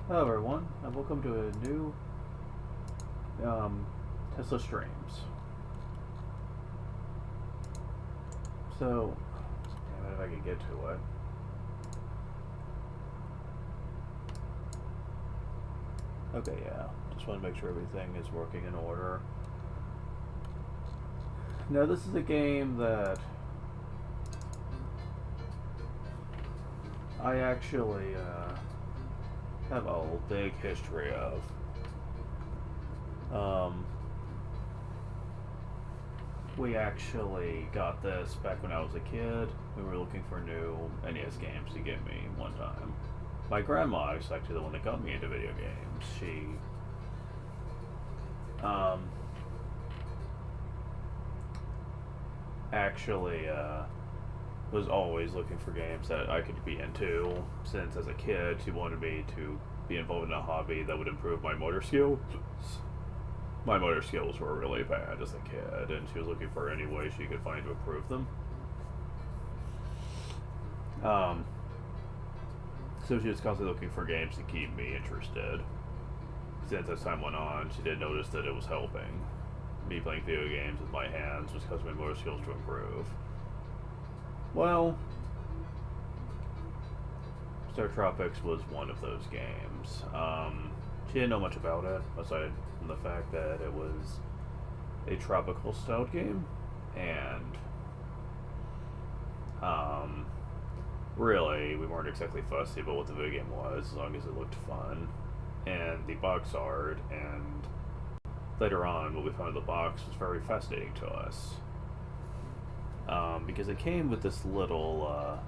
Hello everyone, and welcome to a new Tesla streams. So, damn it, if I can get to it. Okay, yeah, just want to make sure everything is working in order. Now, this is a game that I actually have a big history of. We actually got this back when I was a kid. We were looking for new NES games to give me one time. My grandma is actually the one that got me into video games. She actually was always looking for games that I could be into, since as a kid she wanted me to be involved in a hobby that would improve my motor skills. My motor skills were really bad as a kid, and she was looking for any way she could find to improve them. So she was constantly looking for games to keep me interested. Since as time went on, she did notice that it was helping. Me playing video games with my hands was causing my motor skills to improve. Well, Startropics was one of those games. She didn't know much about it, aside from the fact that it was a tropical style game, and really, we weren't exactly fussy about what the video game was, as long as it looked fun, and the box art, and later on, what we found in the box was very fascinating to us, because it came with this little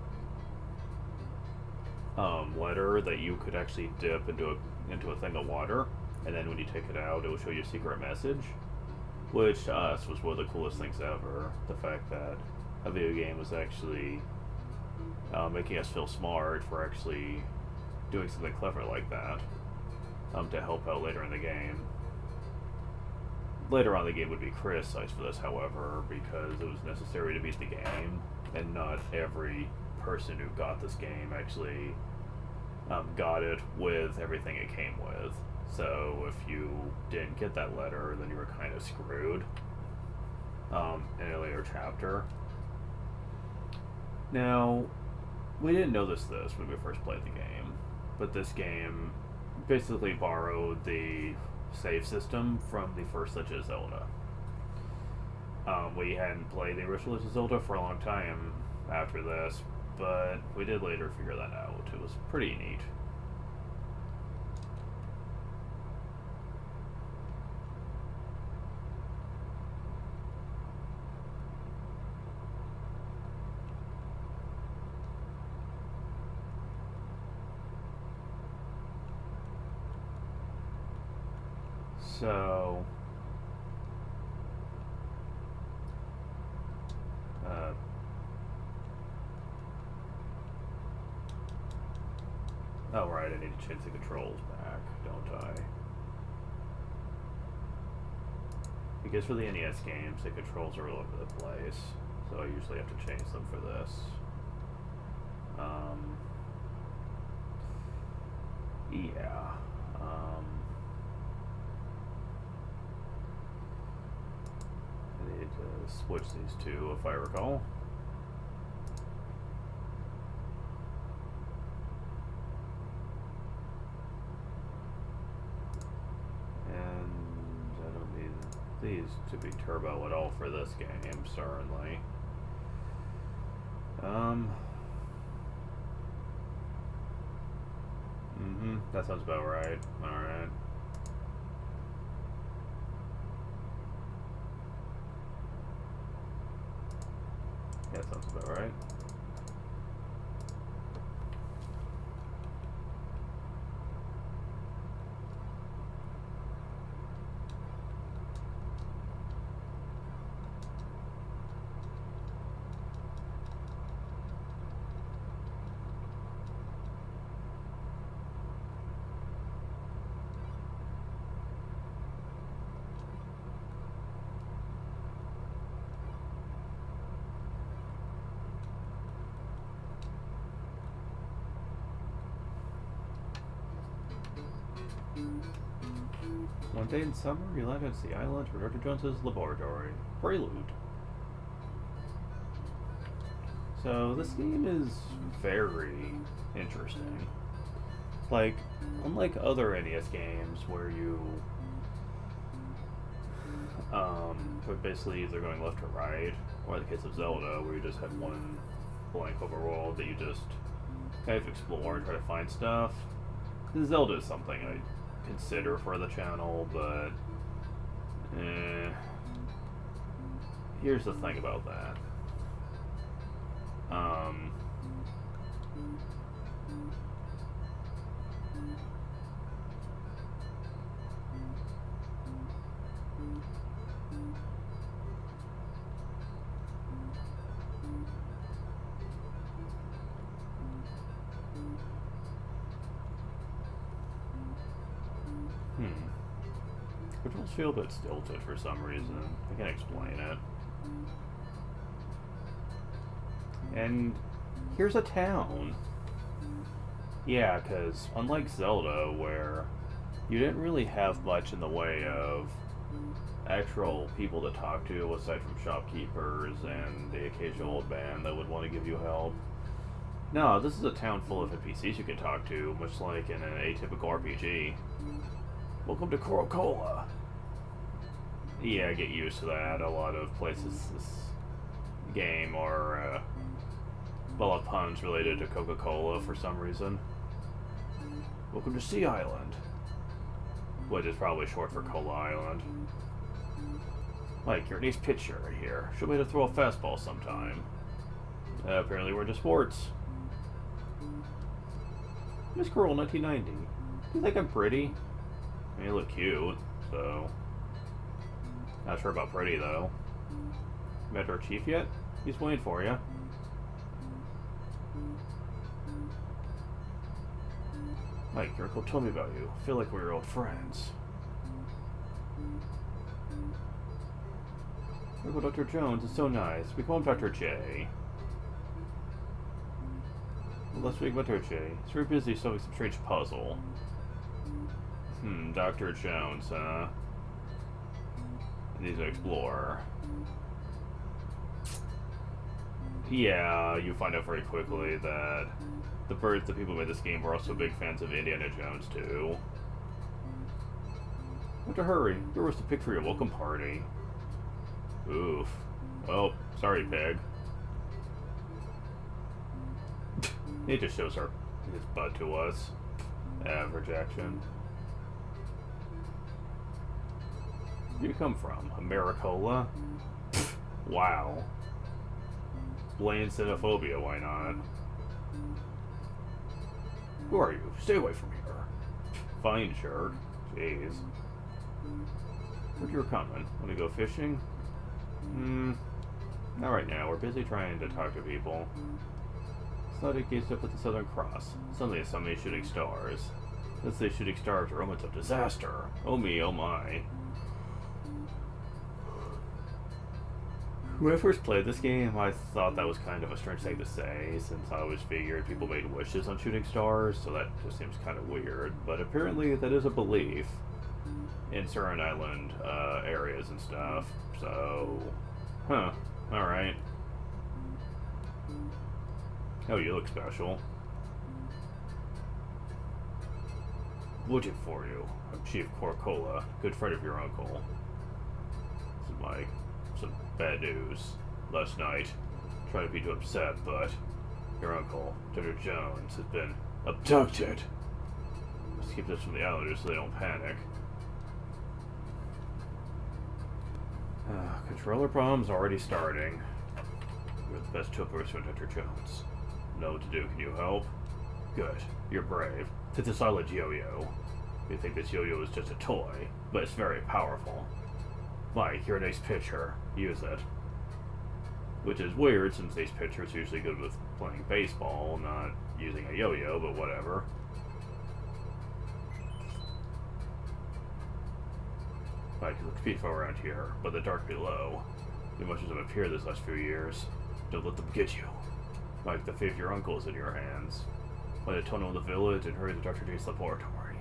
letter that you could actually dip into a thing of water, and then when you take it out, it will show you a secret message, which to us was one of the coolest things ever. The fact that a video game was actually making us feel smart for actually doing something clever like that, to help out later in the game. Later on, the game would be criticized for this, however, because it was necessary to beat the game, and not every person who got this game actually got it with everything it came with. So if you didn't get that letter, then you were kind of screwed in a later chapter. Now, we didn't notice this when we first played the game, but this game basically borrowed the save system from the first Legend of Zelda. We hadn't played the original Legend of Zelda for a long time after this, but we did later figure that out. It was pretty neat. So, oh right, I need to change the controls back, don't I? Because for the NES games, the controls are all over the place, so I usually have to change them for this. Yeah. I need to switch these two, if I recall. And I don't need these to be turbo at all for this game, certainly. That sounds about right. Alright. Yeah, sounds about right. One day in summer, you land on the island for Dr. Jones's laboratory. Prelude. So this game is very interesting. Like, unlike other NES games where you are basically either going left or right, or in the case of Zelda, where you just have one blank overworld that you just kind of explore and try to find stuff. Zelda is something I consider for the channel, but here's the thing about that. Controls feel a bit stilted for some reason. I can't explain it. And here's a town. Yeah, because unlike Zelda, where you didn't really have much in the way of actual people to talk to, aside from shopkeepers and the occasional old man that would want to give you help. No, this is a town full of NPCs you can talk to, much like in an atypical RPG. Welcome to Coca-Cola. Yeah, get used to that. A lot of places this game are full of puns related to Coca-Cola for some reason. Welcome to Sea Island, which is probably short for Cola Island. Mike, your nice pitcher right here. Show me how to throw a fastball sometime. Apparently we're into sports. Miss Girl 1990. Do you think I'm pretty? I mean, you look cute, so... Not sure about pretty, though. Met our chief yet? He's waiting for you. Mike, your uncle told me about you. I feel like we were old friends. Uncle Dr. Jones is so nice. We call him Dr. J. Well, let's speak about Dr. J. He's very busy solving some strange puzzle. Dr. Jones, huh? He's an explorer. Yeah, you find out very quickly that the people who made this game were also big fans of Indiana Jones, too. What to hurry? There was to pick for your welcome party. Oof. Oh, sorry, pig. He just shows his butt to us. Average action. Where do you come from? Americola? Wow. Blatant xenophobia, why not? Who are you? Stay away from here. Fine, jerk. Jeez. Where'd you coming? Wanna go fishing? Not right now. We're busy trying to talk to people. Slowly gazed up at the Southern Cross. Suddenly I saw many shooting stars. Let's say shooting stars are omens of disaster. Oh me, oh my. When I first played this game, I thought that was kind of a strange thing to say, since I always figured people made wishes on shooting stars, so that just seems kind of weird. But apparently that is a belief in certain island areas and stuff, so... Huh, alright. Oh, you look special. What'd you for you? I'm Chief Coca-Cola, good friend of your uncle. This is Mike. Some bad news. Last night, tried to be too upset, but your uncle, Dr. Jones, has been abducted. Let's keep this from the islanders so they don't panic. Controller problems already starting. You're the best tool person, Dr. Jones. Know what to do. Can you help? Good. You're brave. It's a solid yo-yo. You think this yo-yo is just a toy, but it's very powerful. Mike, you're an ace pitcher. Use it. Which is weird, since ace pitchers are usually good with playing baseball, not using a yo-yo, but whatever. Mike, it looks peaceful around here, but the dark below. The emotions have appeared these last few years. Don't let them get you. Mike, the fate of your uncle is in your hands. Find a tunnel in the village and hurry to Dr. J's laboratory.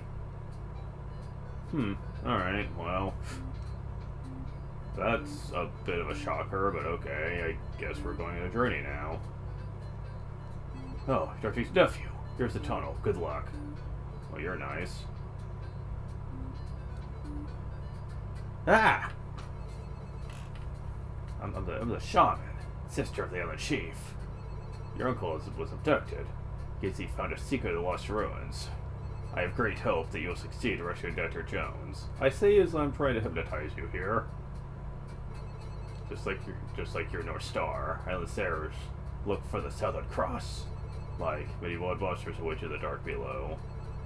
Alright, well... That's a bit of a shocker, but okay, I guess we're going on a journey now. Oh, Darcy's nephew. Here's the tunnel. Good luck. Well, you're nice. Ah! I'm the shaman, sister of the other chief. Your uncle was abducted. Guess he found a secret of the lost ruins. I have great hope that you'll succeed rescuing Dr. Jones. I say as I'm trying to hypnotize you here. Just like your North Star, Island Sailors look for the Southern Cross. Like medieval adventurers away to the dark below.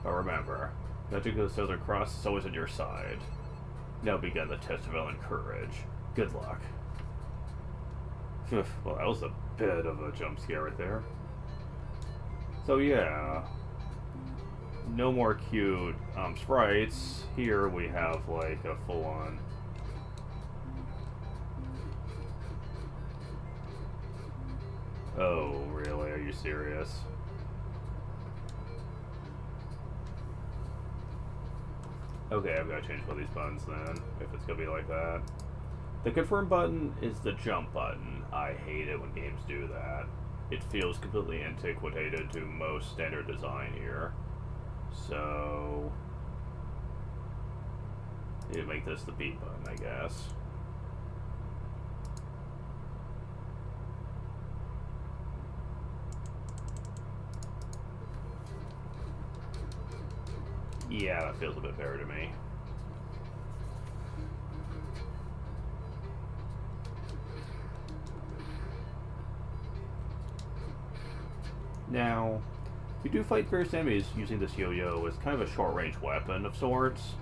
But remember, magic of the Southern Cross is always on your side. Now begin the test of Ellen courage. Good luck. Well, that was a bit of a jump scare right there. So yeah, no more cute sprites. Here we have like a full-on... Oh, really? Are you serious? Okay, I've got to change one of these buttons then, if it's going to be like that. The confirm button is the jump button. I hate it when games do that. It feels completely antiquated to most standard design here. So... you make this the B button, I guess. Yeah, that feels a bit better to me. Now, you do fight various enemies using this yo-yo as kind of a short-range weapon of sorts.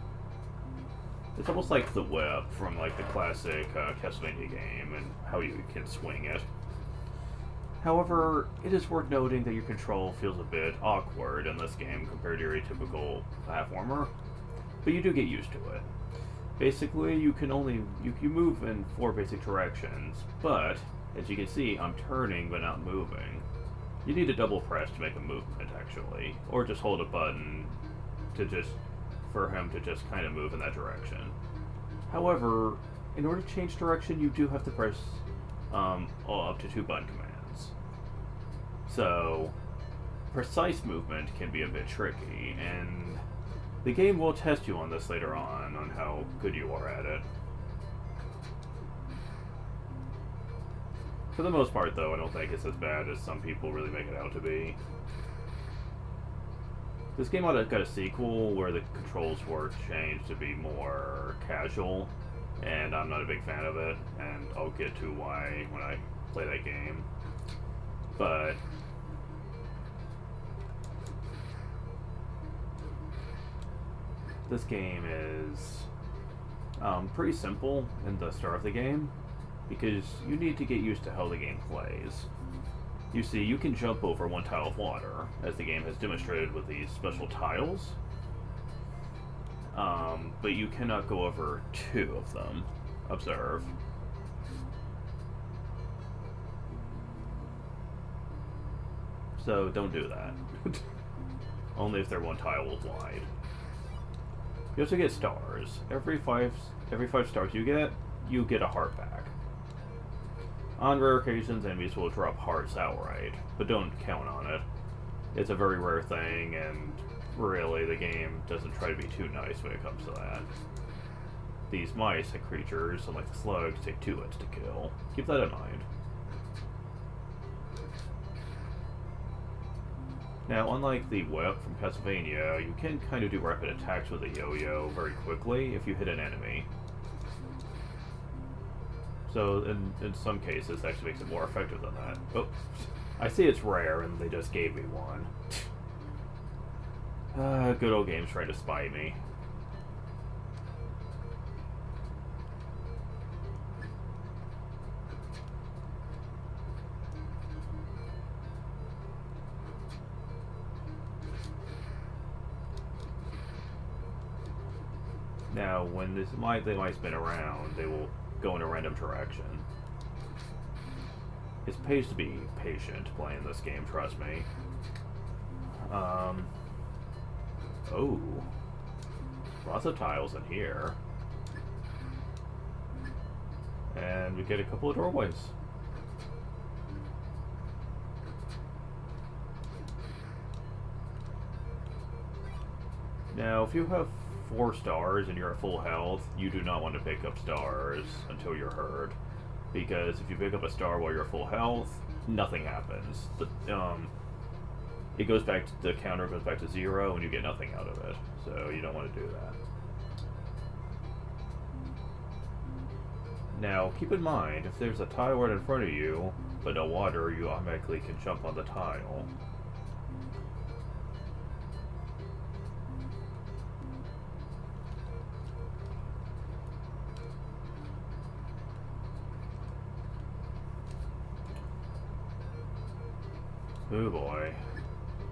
It's almost like the whip from like the classic Castlevania game and how you can swing it. However, it is worth noting that your control feels a bit awkward in this game compared to your typical platformer, but you do get used to it. Basically, you move in 4 basic directions, but as you can see, I'm turning but not moving. You need to double press to make a movement, actually, or just hold a button for him to just kind of move in that direction. However, in order to change direction, you do have to press up to 2 button commands. So, precise movement can be a bit tricky, and the game will test you on this later on how good you are at it. For the most part, though, I don't think it's as bad as some people really make it out to be. This game ought to have got a sequel where the controls were changed to be more casual, and I'm not a big fan of it, and I'll get to why when I play that game. But this game is pretty simple in the start of the game, because you need to get used to how the game plays. You see, you can jump over 1 tile of water, as the game has demonstrated with these special tiles, but you cannot go over 2 of them. Observe. So don't do that. Only if they're 1 tile wide. You also get stars. Every five stars you get a heart back. On rare occasions, enemies will drop hearts outright, but don't count on it. It's a very rare thing, and really, the game doesn't try to be too nice when it comes to that. These mice and creatures, unlike the slugs, take 2 hits to kill. Keep that in mind. Now, unlike the whip from Castlevania, you can kind of do rapid attacks with a yo-yo very quickly if you hit an enemy. So, in some cases, that actually makes it more effective than that. Oh, I see it's rare, and they just gave me one. Good old game's trying to spite me. Now, when they might spin around, they will go in a random direction. It pays to be patient playing this game, trust me. Oh. Lots of tiles in here. And we get a couple of doorways. Now, if you have 4 stars and you're at full health, you do not want to pick up stars until you're hurt. Because if you pick up a star while you're at full health, nothing happens. It goes back to, the counter goes back to 0 and you get nothing out of it. So you don't want to do that. Now, keep in mind, if there's a tile right in front of you, but no water, you automatically can jump on the tile. Oh boy.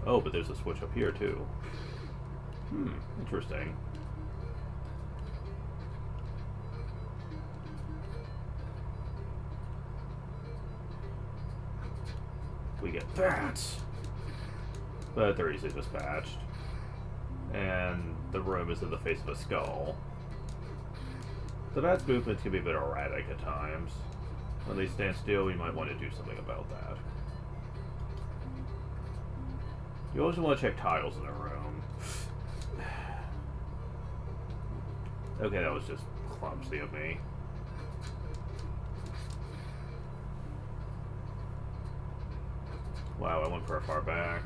Oh, but there's a switch up here too. Interesting. We get that. But they're easily dispatched. And the room is in the face of a skull. The bat's movements can be a bit erratic at times. When they stand still, you might want to do something about that. You also want to check tiles in the room. Okay, that was just clumsy of me. Wow, I went for a far back.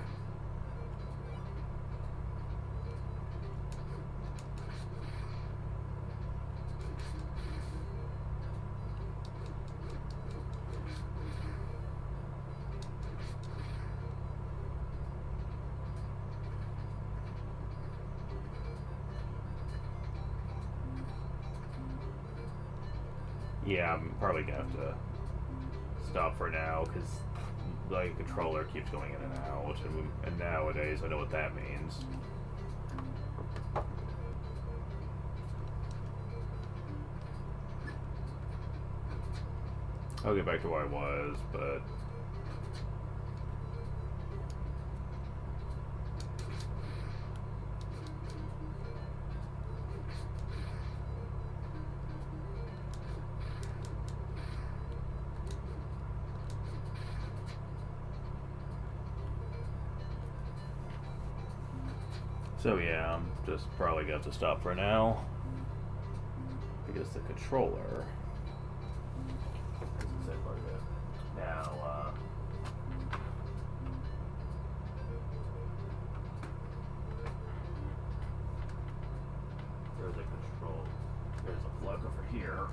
Yeah, I'm probably gonna have to stop for now, because the controller keeps going in and out, and nowadays I know what that means. I'll get back to where I was, but... So yeah, I'm just probably gonna have to stop for now, because the controller isn't set part of it. Now, there's a control, there's a plug over here.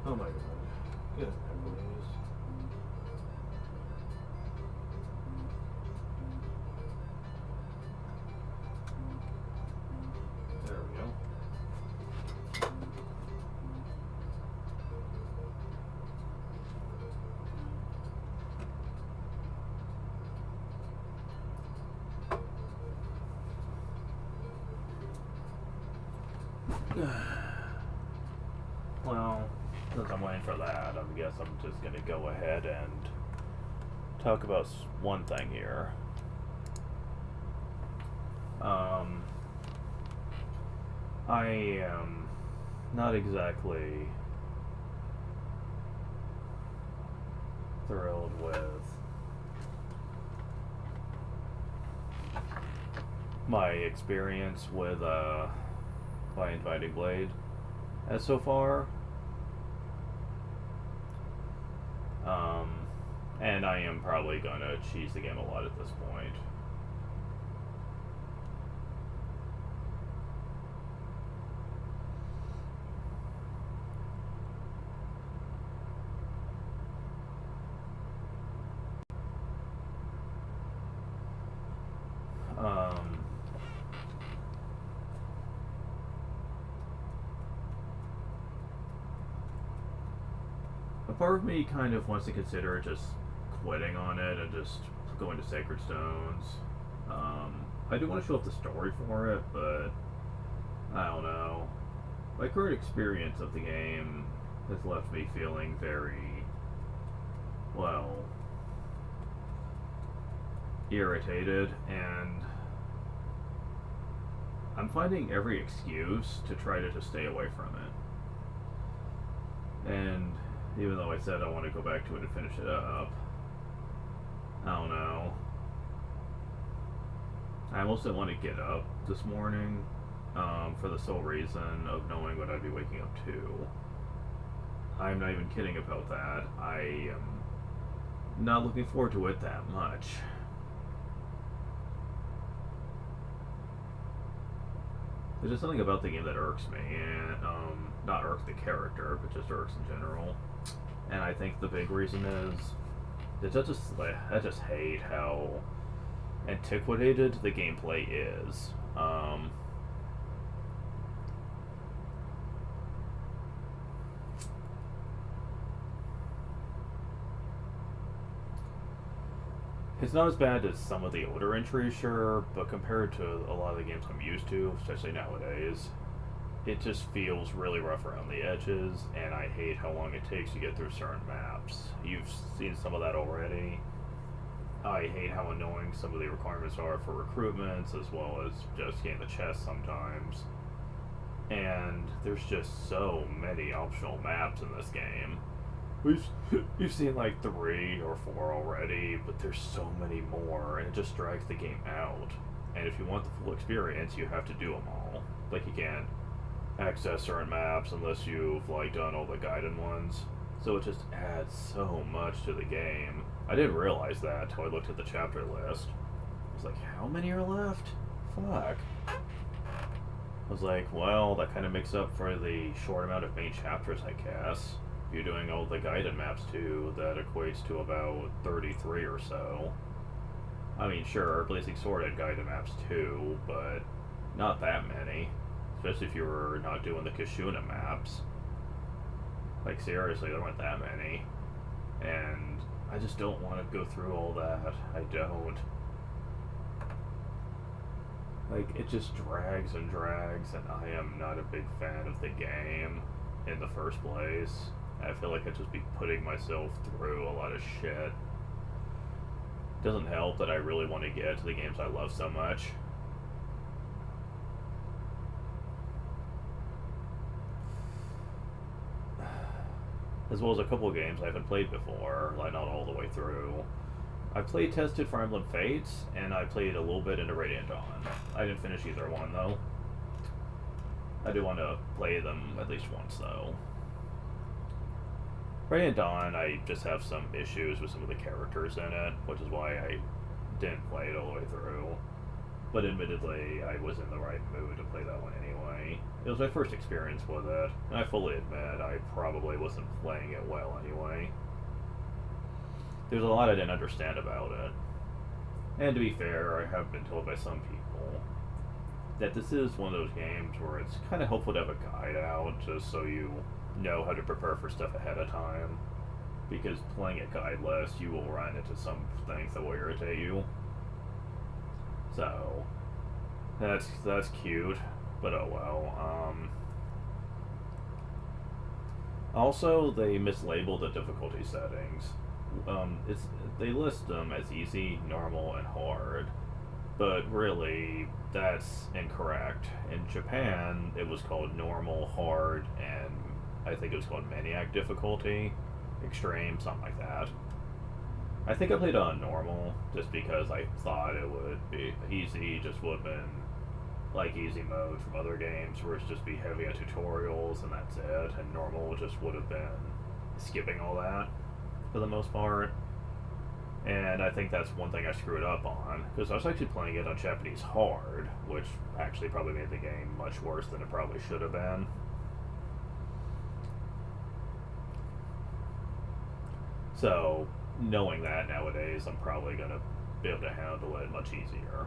Oh my god. Good memories. There we go. Well, since I'm waiting for that, I guess I'm just gonna go ahead and talk about one thing here. I am not exactly thrilled with my experience with my Inviting Blade as so far. And I am probably gonna cheese the game a lot at this point. A part of me kind of wants to consider just quitting on it and just going to Sacred Stones. I do want to show up the story for it, but I don't know. My current experience of the game has left me feeling very, well, irritated, and I'm finding every excuse to try to just stay away from it. And even though I said I want to go back to it and finish it up, I don't know. I almost didn't want to get up this morning for the sole reason of knowing what I'd be waking up to. I'm not even kidding about that. I am not looking forward to it that much. There's just something about the game that irks me, and not irks the character, but just irks in general. And I think the big reason is that I just hate how antiquated the gameplay is. It's not as bad as some of the older entries, sure, but compared to a lot of the games I'm used to, especially nowadays, it just feels really rough around the edges, and I hate how long it takes to get through certain maps. You've seen some of that already. I hate how annoying some of the requirements are for recruitments, as well as just getting the chest sometimes. And there's just so many optional maps in this game. We've seen like 3 or 4 already, but there's so many more, and it just drags the game out. And if you want the full experience, you have to do them all. Like, you can't access certain maps unless you've like done all the guided ones. So it just adds so much to the game. I didn't realize that until I looked at the chapter list. I was like, how many are left? Fuck. I was like, well, that kind of makes up for the short amount of main chapters, I guess. If you're doing all the guided maps too, that equates to about 33 or so. I mean, sure, Blazing Sword had guided maps too, but not that many. Especially if you were not doing the Kashuna maps. Like, seriously, there weren't that many. And I just don't want to go through all that. I don't. Like, it just drags and drags, and I am not a big fan of the game in the first place. I feel like I'd just be putting myself through a lot of shit. Doesn't help that I really want to get to the games I love so much. As well as a couple of games I haven't played before, like not all the way through. I played tested Fire Emblem Fates, and I played a little bit into Radiant Dawn. I didn't finish either one, though. I do want to play them at least once, though. Radiant Dawn, I just have some issues with some of the characters in it, which is why I didn't play it all the way through. But admittedly, I was in the right mood to play that one anyway. It was my first experience with it, and I fully admit I probably wasn't playing it well anyway. There's a lot I didn't understand about it. And to be fair, I have been told by some people that this is one of those games where it's kind of helpful to have a guide out, just so you know how to prepare for stuff ahead of time. Because playing it guideless, you will run into some things that will irritate you. So, that's cute, but oh well. Also, they mislabeled the difficulty settings. They list them as easy, normal, and hard, but really, that's incorrect. In Japan, it was called normal, hard, and I think it was called maniac difficulty, extreme, something like that. I think I played on normal just because I thought it would be easy, just would have been like easy mode from other games where it's just be heavy on tutorials and that's it, and normal just would have been skipping all that for the most part. And I think that's one thing I screwed up on, because I was actually playing it on Japanese hard, which actually probably made the game much worse than it probably should have been. So, knowing that nowadays, I'm probably going to be able to handle it much easier.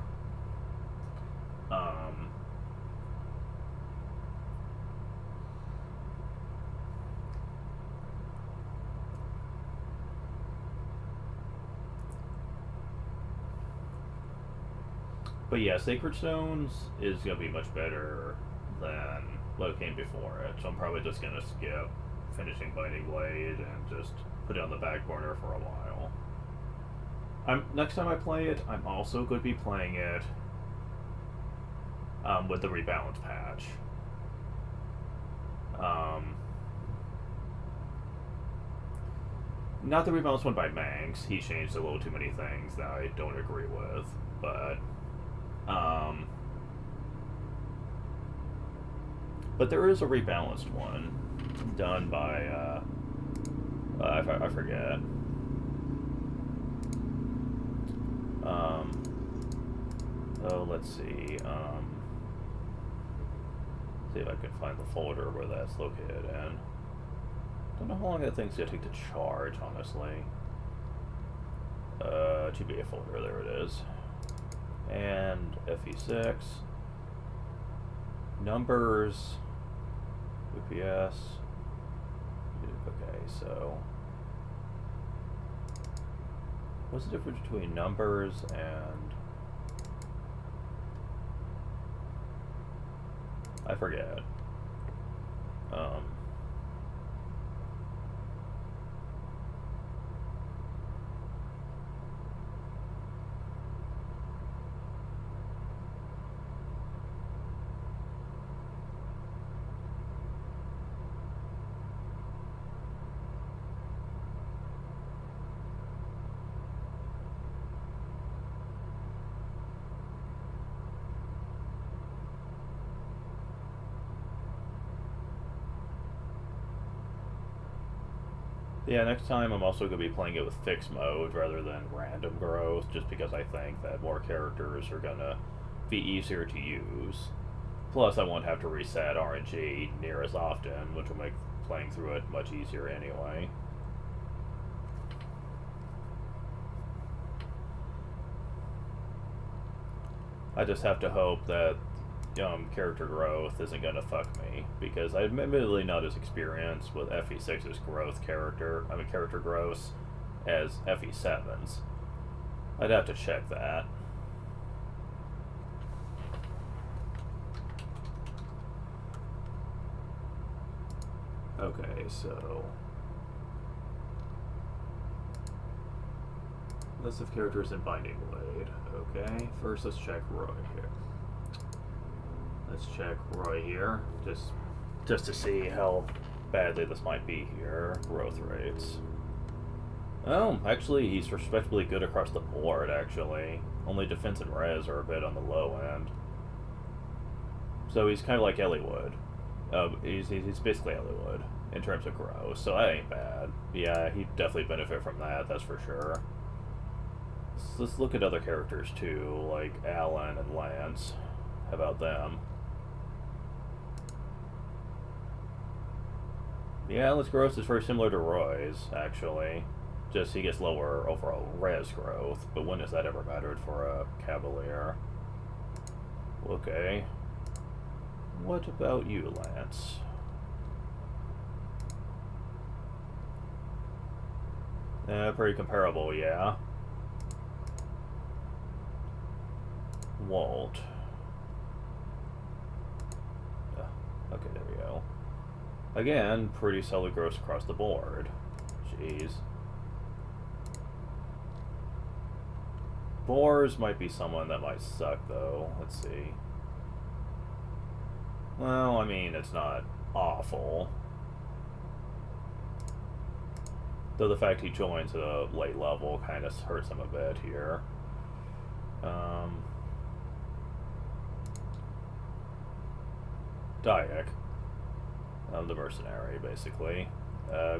But yeah, Sacred Stones is going to be much better than what came before it. So I'm probably just going to skip finishing Binding Blade and just put it on the back burner for a while. Next time I play it, I'm also going to be playing it with the rebalance patch. Not the rebalance one by Manx. He changed a little too many things that I don't agree with, but there is a rebalanced one done by I forget. Oh, let's see. See if I can find the folder where that's located in. Don't know how long that thing's gonna take to charge, honestly. GBA folder, there it is. And FE6. Numbers. UPS. Okay, so. What's the difference between numbers and. I forget. Yeah, next time I'm also going to be playing it with fixed mode rather than random growth, just because I think that more characters are going to be easier to use. Plus, I won't have to reset RNG near as often, which will make playing through it much easier anyway. I just have to hope that character growth isn't going to fuck me, because I'm admittedly not as experienced with FE6's character growth as FE7's. I'd have to check that. Okay, so list of characters in Binding Blade. Okay, first let's check Roy here. Let's check Roy here, just to see how badly this might be here. Growth rates. Oh, actually, he's respectably good across the board, actually. Only defense and res are a bit on the low end. So he's kind of like Elliewood. He's basically Elliewood in terms of growth, so that ain't bad. Yeah, he'd definitely benefit from that, that's for sure. Let's look at other characters, too, like Alan and Lance. How about them? Yeah, Alan's growth is very similar to Roy's, actually. Just he gets lower overall res growth, but when has that ever mattered for a Cavalier? Okay. What about you, Lance? Pretty comparable, yeah. Walt. Okay, there we go. Again, pretty solid growth across the board. Jeez. Boars might be someone that might suck, though. Let's see. Well, I mean, it's not awful. Though the fact he joins at a late level kind of hurts him a bit here. Dyak. The mercenary, basically.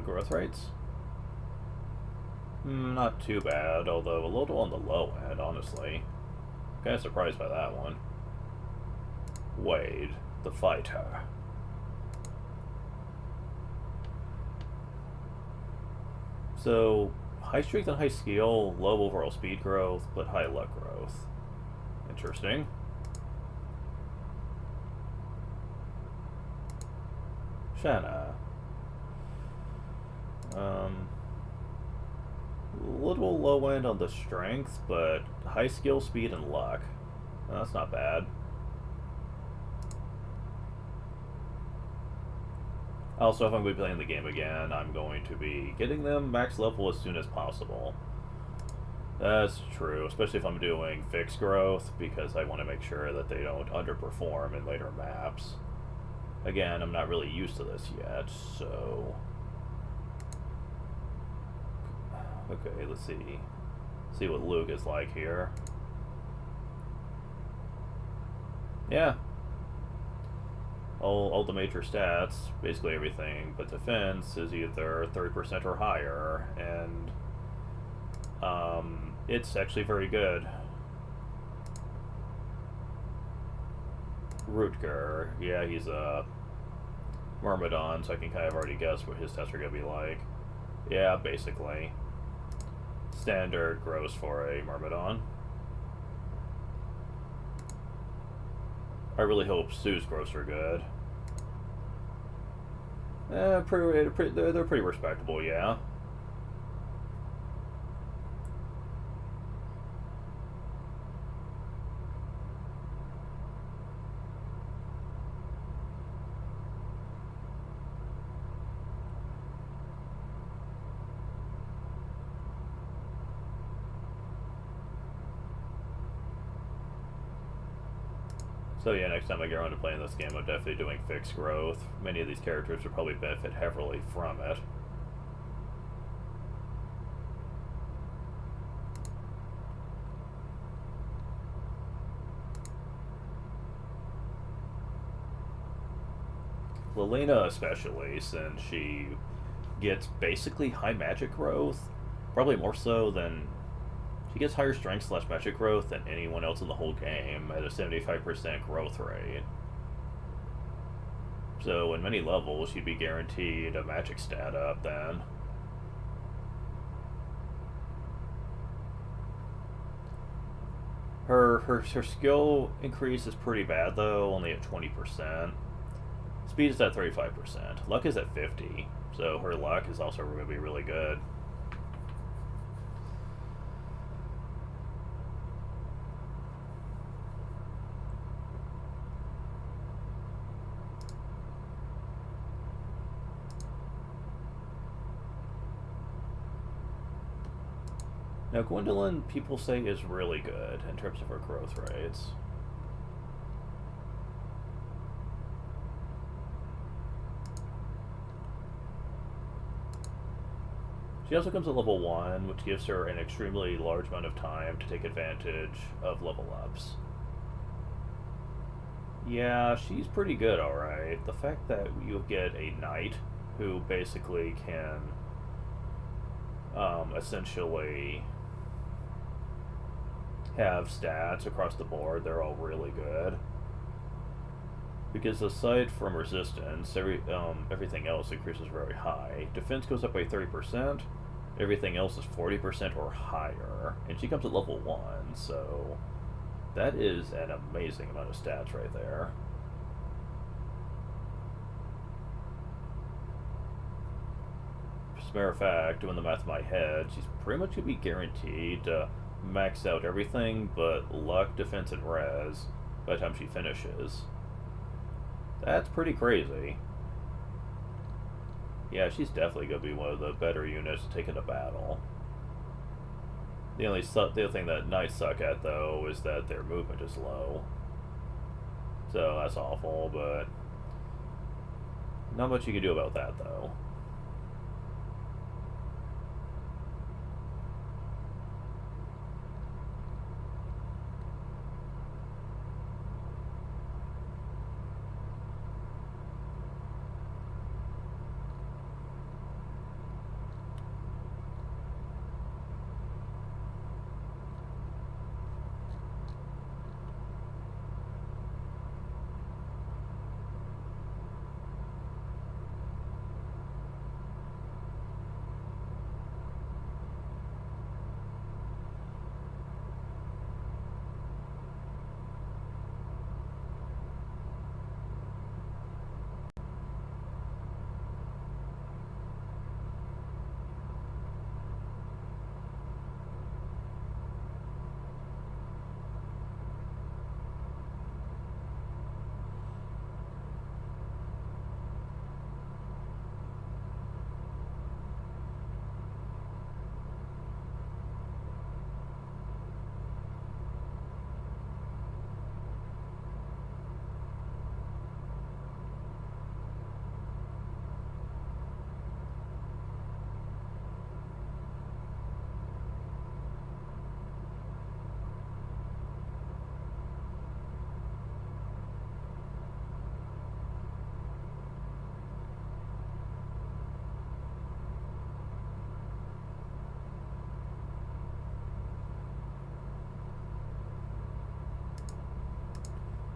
Growth rates? Not too bad, although a little on the low end, honestly. Kind of surprised by that one. Wade, the fighter. So, high strength and high skill, low overall speed growth, but high luck growth. Interesting. Shanna. Little low end on the strength, but high skill, speed, and luck. That's not bad. Also, if I'm going to be playing the game again, I'm going to be getting them max level as soon as possible. That's true, especially if I'm doing fixed growth, because I want to make sure that they don't underperform in later maps. Again, I'm not really used to this yet, so... Okay, let's see. See what Luke is like here. Yeah. All the major stats, basically everything, but defense is either 30% or higher, and it's actually very good. Rutger, yeah, he's a Myrmidon, so I can kind of already guess what his stats are going to be like. Yeah, basically. Standard gross for a Myrmidon. I really hope Sue's gross are good. They're pretty respectable, yeah. So yeah, next time I get around to playing this game, I'm definitely doing fixed growth. Many of these characters would probably benefit heavily from it. Lelena especially, since she gets basically high magic growth, probably more so than... She gets higher strength slash magic growth than anyone else in the whole game at a 75% growth rate. So in many levels, she'd be guaranteed a magic stat up then. Her skill increase is pretty bad though, only at 20%. Speed is at 35%. Luck is at 50%, so her luck is also going to be really good. Now, Gwendolyn, people say, is really good in terms of her growth rates. She also comes at level 1, which gives her an extremely large amount of time to take advantage of level ups. Yeah, she's pretty good, alright. The fact that you get a knight who basically can essentially have stats across the board, they're all really good. Because aside from resistance, everything else increases very high. Defense goes up by 30%, everything else is 40% or higher, and she comes at level 1, so that is an amazing amount of stats right there. As a matter of fact, doing the math in my head, she's pretty much going to be guaranteed to max out everything but luck, defense, and res by the time she finishes. That's pretty crazy. Yeah, she's definitely going to be one of the better units to take into battle. The other thing that knights suck at, though, is that their movement is low. So that's awful, but not much you can do about that, though.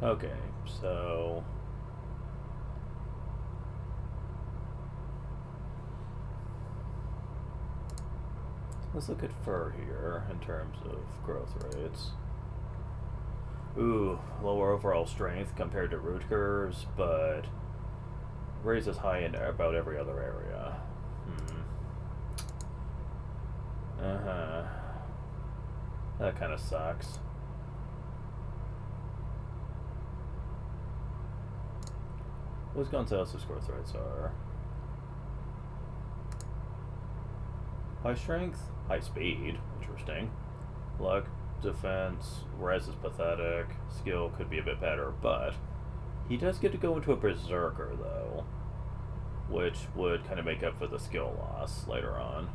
Okay, so let's look at fur here in terms of growth rates. Ooh, lower overall strength compared to Rutgers, but raises high in about every other area. Uh-huh. That kind of sucks. Wisconsin's growth rates are high strength, high speed, interesting. Luck, defense, res is pathetic, skill could be a bit better, but he does get to go into a berserker though, which would kind of make up for the skill loss later on.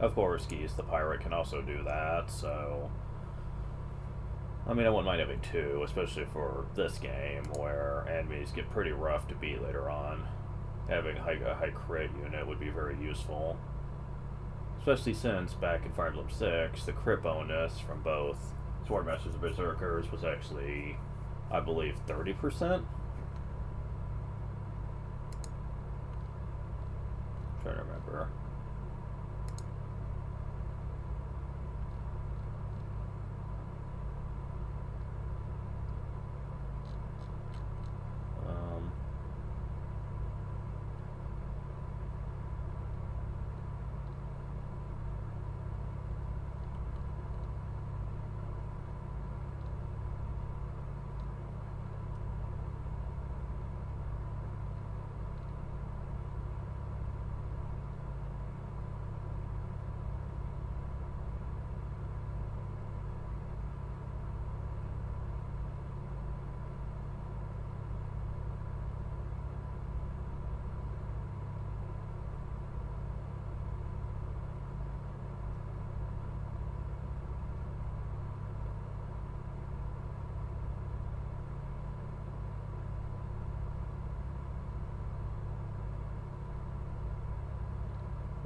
Of course, Geese the pirate can also do that, so I mean, I wouldn't mind having two, especially for this game where enemies get pretty rough to beat later on. Having a high crit unit would be very useful. Especially since, back in Fire Emblem 6, the crit bonus from both Swordmasters and Berserkers was actually, I believe, 30%? I'm trying to remember.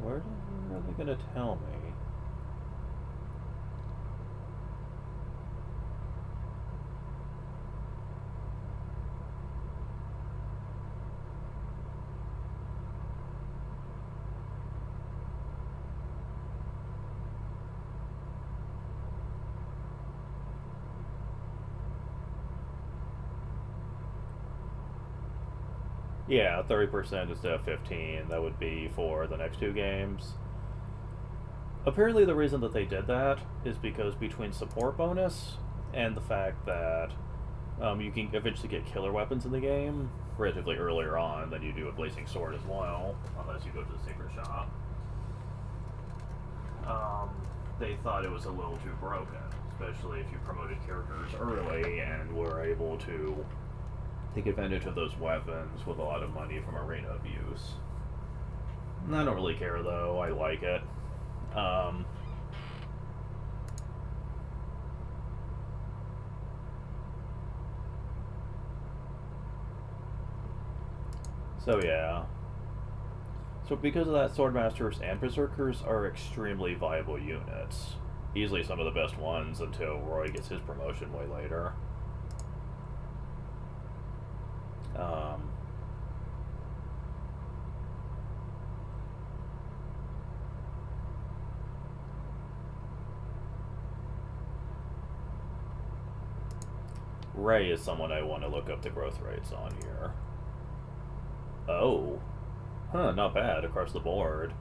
Where are they gonna tell me? Yeah, 30% instead of 15. That would be for the next two games. Apparently, the reason that they did that is because between support bonus and the fact that you can eventually get killer weapons in the game relatively earlier on than you do a blazing sword as well, unless you go to the secret shop. They thought it was a little too broken, especially if you promoted characters early and were able to take advantage of those weapons with a lot of money from arena abuse. And I don't really care though, I like it. So yeah. So because of that, Swordmasters and Berserkers are extremely viable units. Easily some of the best ones until Roy gets his promotion way later. Ray is someone I want to look up the growth rates on here. Oh. Huh, not bad across the board.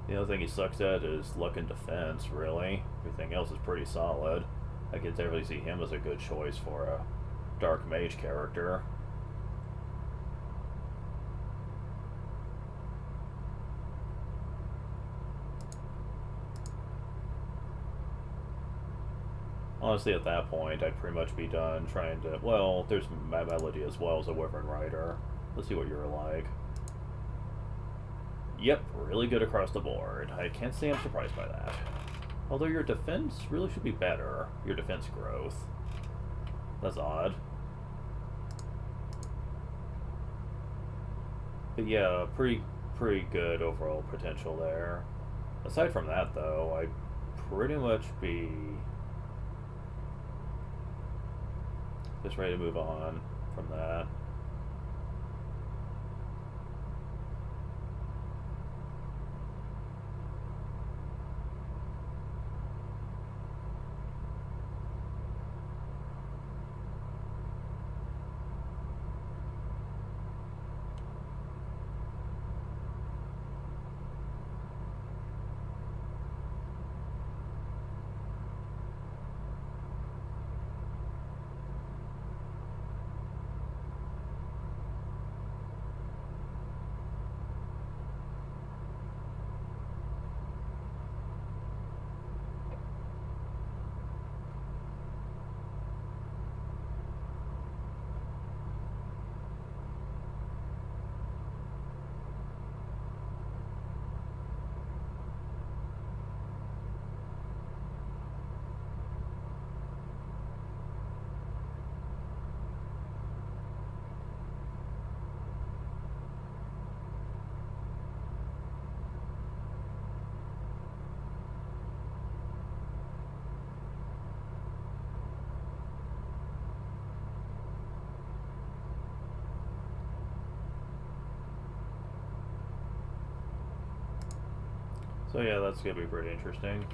The other thing he sucks at is luck and defense, really. Everything else is pretty solid. I could definitely see him as a good choice for a dark mage character. Honestly, at that point, I'd pretty much be done trying to... Well, there's my Melody as well as a Wyvern Rider. Let's see what you're like. Yep, really good across the board. I can't say I'm surprised by that. Although your defense really should be better. Your defense growth. That's odd. But yeah, pretty good overall potential there. Aside from that, though, I'd pretty much be just ready to move on from that. So yeah, that's gonna be pretty interesting.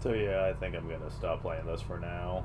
So yeah, I think I'm gonna stop playing this for now.